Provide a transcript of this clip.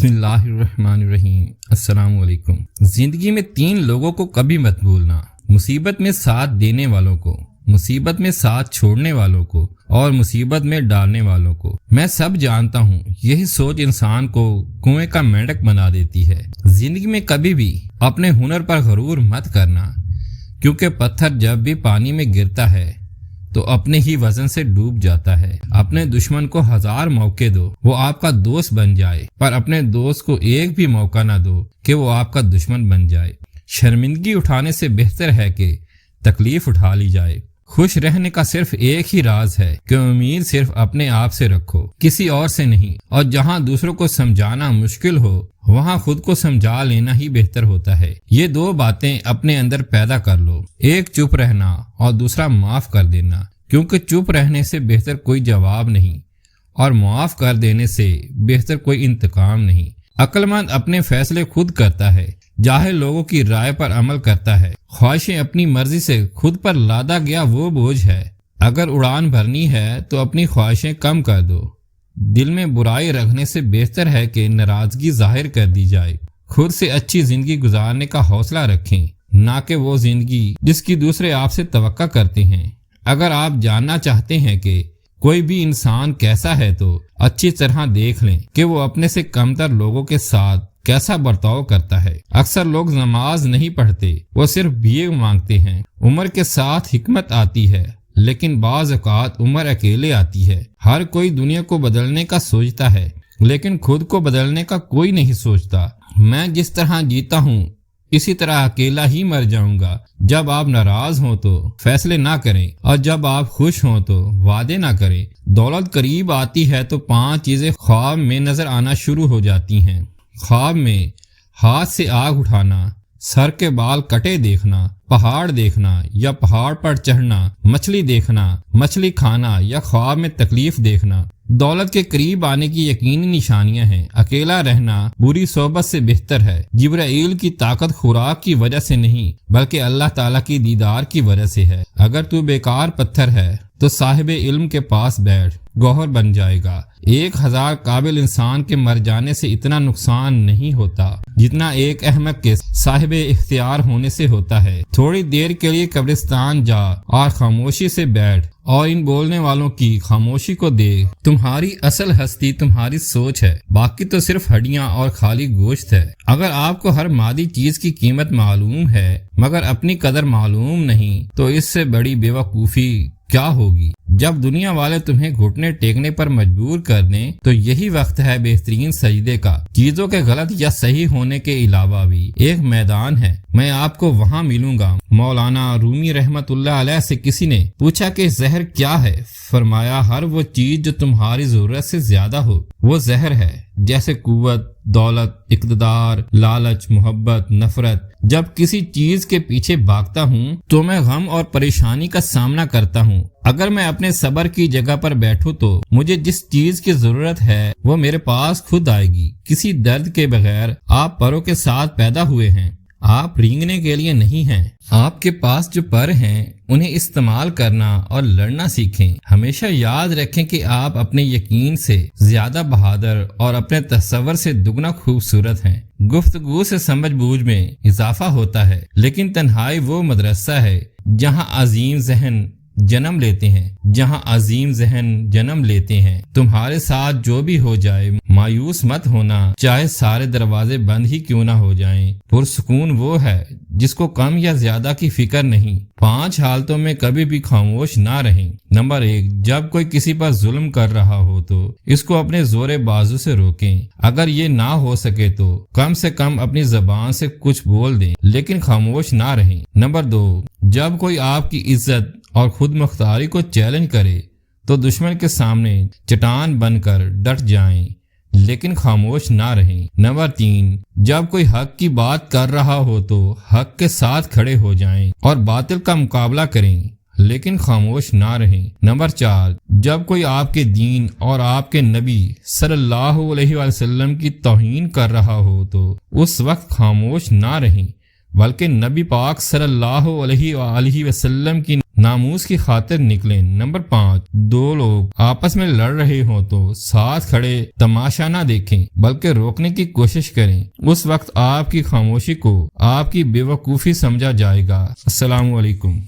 بسم اللہ الرحمن الرحیم۔ السلام علیکم۔ زندگی میں 3 لوگوں کو کبھی مت بھولنا: مصیبت میں ساتھ دینے والوں کو، مصیبت میں ساتھ چھوڑنے والوں کو، اور مصیبت میں ڈالنے والوں کو۔ میں سب جانتا ہوں، یہی سوچ انسان کو کنویں کا مینڈک بنا دیتی ہے۔ زندگی میں کبھی بھی اپنے ہنر پر غرور مت کرنا، کیونکہ پتھر جب بھی پانی میں گرتا ہے تو اپنے ہی وزن سے ڈوب جاتا ہے۔ اپنے دشمن کو 1000 موقع دو وہ آپ کا دوست بن جائے، پر اپنے دوست کو ایک بھی موقع نہ دو کہ وہ آپ کا دشمن بن جائے۔ شرمندگی اٹھانے سے بہتر ہے کہ تکلیف اٹھا لی جائے۔ خوش رہنے کا صرف ایک ہی راز ہے کہ امید صرف اپنے آپ سے رکھو، کسی اور سے نہیں۔ اور جہاں دوسروں کو سمجھانا مشکل ہو، وہاں خود کو سمجھا لینا ہی بہتر ہوتا ہے۔ یہ 2 باتیں اپنے اندر پیدا کر لو، ایک چپ رہنا اور دوسرا معاف کر دینا، کیونکہ چپ رہنے سے بہتر کوئی جواب نہیں، اور معاف کر دینے سے بہتر کوئی انتقام نہیں۔ عقل مند اپنے فیصلے خود کرتا ہے، جاہل لوگوں کی رائے پر عمل کرتا ہے۔ خواہشیں اپنی مرضی سے خود پر لادا گیا وہ بوجھ ہے۔ اگر اڑان بھرنی ہے تو اپنی خواہشیں کم کر دو۔ دل میں برائی رکھنے سے بہتر ہے کہ ناراضگی ظاہر کر دی جائے۔ خود سے اچھی زندگی گزارنے کا حوصلہ رکھیں، نہ کہ وہ زندگی جس کی دوسرے آپ سے توقع کرتے ہیں۔ اگر آپ جاننا چاہتے ہیں کہ کوئی بھی انسان کیسا ہے تو اچھی طرح دیکھ لیں کہ وہ اپنے سے کمتر لوگوں کے ساتھ کیسا برتاؤ کرتا ہے۔ اکثر لوگ نماز نہیں پڑھتے، وہ صرف بھیک مانگتے ہیں۔ عمر کے ساتھ حکمت آتی ہے، لیکن بعض اوقات عمر اکیلے آتی ہے۔ ہر کوئی دنیا کو بدلنے کا سوچتا ہے، لیکن خود کو بدلنے کا کوئی نہیں سوچتا۔ میں جس طرح جیتا ہوں اسی طرح اکیلا ہی مر جاؤں گا۔ جب آپ ناراض ہوں تو فیصلے نہ کریں، اور جب آپ خوش ہوں تو وعدے نہ کریں۔ دولت قریب آتی ہے تو 5 چیزیں خواب میں نظر آنا شروع ہو جاتی ہیں۔ خواب میں ہاتھ سے آگ اٹھانا، سر کے بال کٹے دیکھنا، پہاڑ دیکھنا یا پہاڑ پر چڑھنا، مچھلی دیکھنا، مچھلی کھانا یا خواب میں تکلیف دیکھنا۔ دولت کے قریب آنے کی یقینی نشانیاں ہیں۔ اکیلا رہنا بری صحبت سے بہتر ہے۔ جبرائیل کی طاقت خوراک کی وجہ سے نہیں، بلکہ اللہ تعالیٰ کی دیدار کی وجہ سے ہے۔ اگر تو بیکار پتھر ہے تو صاحب علم کے پاس بیٹھ، گوہر بن جائے گا۔ 1000 قابل انسان کے مر جانے سے اتنا نقصان نہیں ہوتا جتنا ایک احمق کے صاحب اختیار ہونے سے ہوتا ہے۔ تھوڑی دیر کے لیے قبرستان جا اور خاموشی سے بیٹھ اور ان بولنے والوں کی خاموشی کو دیکھ۔ تمہاری اصل ہستی تمہاری سوچ ہے، باقی تو صرف ہڈیاں اور خالی گوشت ہے۔ اگر آپ کو ہر مادی چیز کی قیمت معلوم ہے مگر اپنی قدر معلوم نہیں، تو اس سے بڑی بے وقوفی کیا ہوگی؟ جب دنیا والے تمہیں گھٹنے ٹیکنے پر مجبور کر دیں تو یہی وقت ہے بہترین سجدے کا۔ چیزوں کے غلط یا صحیح ہونے کے علاوہ بھی ایک میدان ہے، میں آپ کو وہاں ملوں گا۔ مولانا رومی رحمت اللہ علیہ سے کسی نے پوچھا کہ زہر کیا ہے؟ فرمایا، ہر وہ چیز جو تمہاری ضرورت سے زیادہ ہو وہ زہر ہے، جیسے قوت، دولت، اقتدار، لالچ، محبت، نفرت۔ جب کسی چیز کے پیچھے بھاگتا ہوں تو میں غم اور پریشانی کا سامنا کرتا ہوں۔ اگر میں اپنے صبر کی جگہ پر بیٹھوں تو مجھے جس چیز کی ضرورت ہے وہ میرے پاس خود آئے گی۔ کسی درد کے بغیر آپ پروں کے ساتھ پیدا ہوئے ہیں، آپ رینگنے کے لیے نہیں ہیں۔ آپ کے پاس جو پر ہیں انہیں استعمال کرنا اور لڑنا سیکھیں۔ ہمیشہ یاد رکھیں کہ آپ اپنے یقین سے زیادہ بہادر اور اپنے تصور سے دگنا خوبصورت ہیں۔ گفتگو سے سمجھ بوجھ میں اضافہ ہوتا ہے، لیکن تنہائی وہ مدرسہ ہے جہاں عظیم ذہن جنم لیتے ہیں، جہاں عظیم ذہن جنم لیتے ہیں۔ تمہارے ساتھ جو بھی ہو جائے مایوس مت ہونا، چاہے سارے دروازے بند ہی کیوں نہ ہو جائیں۔ پرسکون وہ ہے جس کو کم یا زیادہ کی فکر نہیں۔ 5 حالتوں میں کبھی بھی خاموش نہ رہیں۔ نمبر 1، جب کوئی کسی پر ظلم کر رہا ہو تو اس کو اپنے زور بازو سے روکیں۔ اگر یہ نہ ہو سکے تو کم سے کم اپنی زبان سے کچھ بول دیں، لیکن خاموش نہ رہیں۔ نمبر 2، جب کوئی آپ کی عزت اور خود مختاری کو چیلنج کرے تو دشمن کے سامنے چٹان بن کر ڈٹ جائیں، لیکن خاموش نہ رہیں۔ نمبر 3، جب کوئی حق کی بات کر رہا ہو تو حق کے ساتھ کھڑے ہو جائیں اور باطل کا مقابلہ کریں، لیکن خاموش نہ رہیں۔ نمبر 4، جب کوئی آپ کے دین اور آپ کے نبی صلی اللہ علیہ وسلم کی توہین کر رہا ہو تو اس وقت خاموش نہ رہیں، بلکہ نبی پاک صلی اللہ علیہ وآلہ وسلم کی ناموس کی خاطر نکلیں۔ نمبر 5، دو لوگ آپس میں لڑ رہے ہوں تو ساتھ کھڑے تماشا نہ دیکھیں بلکہ روکنے کی کوشش کریں۔ اس وقت آپ کی خاموشی کو آپ کی بے وقوفی سمجھا جائے گا۔ السلام علیکم۔